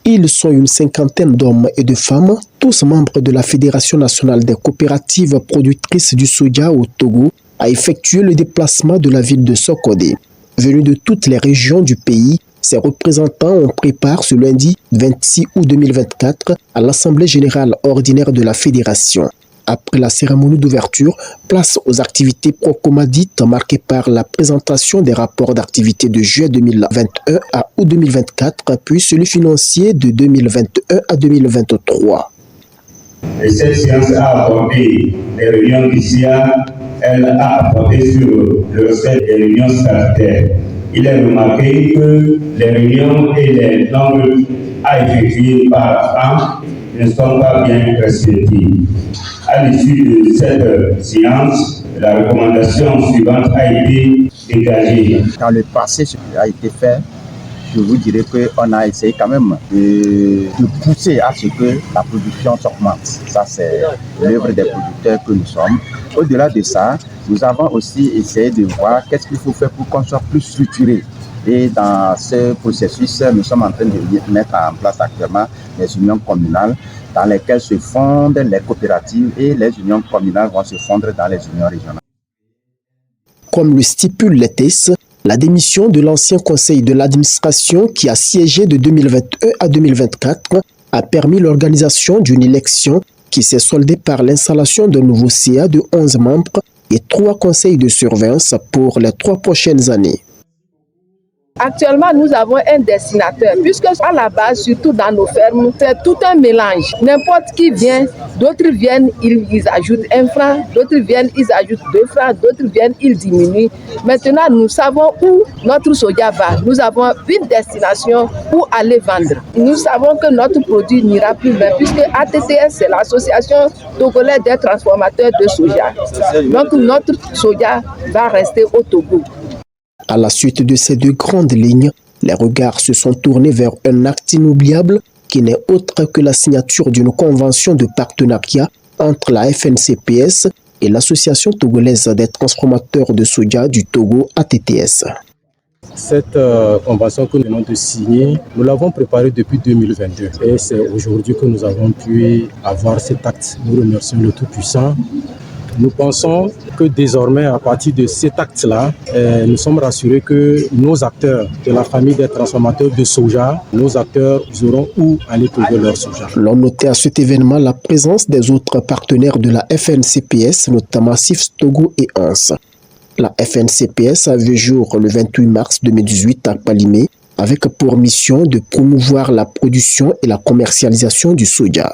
Ils sont une cinquantaine d'hommes et de femmes, tous membres de la Fédération nationale des coopératives productrices du soja au Togo, à effectuer le déplacement de la ville de Sokodé. Venus de toutes les régions du pays, ces représentants ont préparé ce lundi 26 août 2024 à l'Assemblée générale ordinaire de la Fédération. Après la cérémonie d'ouverture, place aux activités procomadites marquées par la présentation des rapports d'activité de juillet 2021 à août 2024, puis celui financier de 2021 à 2023. Et cette séance a abordé les réunions d'ICIA, elle a abordé sur le respect des réunions statutaires. Il est remarqué que les réunions et les nombres à effectuer par an ne sont pas bien respectés. À l'issue de cette séance, la recommandation suivante a été dégagée. Dans le passé, ce qui a été fait, je vous dirais qu'on a essayé quand même de pousser à ce que la production s'augmente. Ça, c'est l'œuvre des producteurs que nous sommes. Au-delà de ça, nous avons aussi essayé de voir qu'est-ce qu'il faut faire pour qu'on soit plus structuré. Et dans ce processus, nous sommes en train de mettre en place actuellement les unions communales dans lesquelles se fondent les coopératives et les unions communales vont se fondre dans les unions régionales. Comme le stipule les TES, la démission de l'ancien conseil de l'administration qui a siégé de 2021 à 2024 a permis l'organisation d'une élection qui s'est soldée par l'installation d'un nouveau CA de 11 membres et 3 conseils de surveillance pour les 3 prochaines années. Actuellement, nous avons un destinateur, puisque à la base, surtout dans nos fermes, c'est tout un mélange. N'importe qui vient, d'autres viennent, ils ajoutent 1 franc, d'autres viennent, ils ajoutent 2 francs, d'autres viennent, ils diminuent. Maintenant, nous savons où notre soja va. Nous avons une destination pour aller vendre. Nous savons que notre produit n'ira plus loin, puisque ATTS, c'est l'association togolaise des transformateurs de soja. Donc, notre soja va rester au Togo. À la suite de ces 2 grandes lignes, les regards se sont tournés vers un acte inoubliable qui n'est autre que la signature d'une convention de partenariat entre la FNCPS et l'Association togolaise des transformateurs de soja du Togo, ATTS. Cette convention que nous venons de signer, nous l'avons préparée depuis 2022 et c'est aujourd'hui que nous avons pu avoir cet acte. Nous remercions le Tout-Puissant. Nous pensons que désormais, à partir de cet acte-là, nous sommes rassurés que nos acteurs de la famille des transformateurs de soja, nos acteurs auront où aller trouver leur soja. L'on notait à cet événement la présence des autres partenaires de la FNCPS, notamment CIFS Togo et ANS. La FNCPS a vu jour le 28 mars 2018 à Palimé avec pour mission de promouvoir la production et la commercialisation du soja.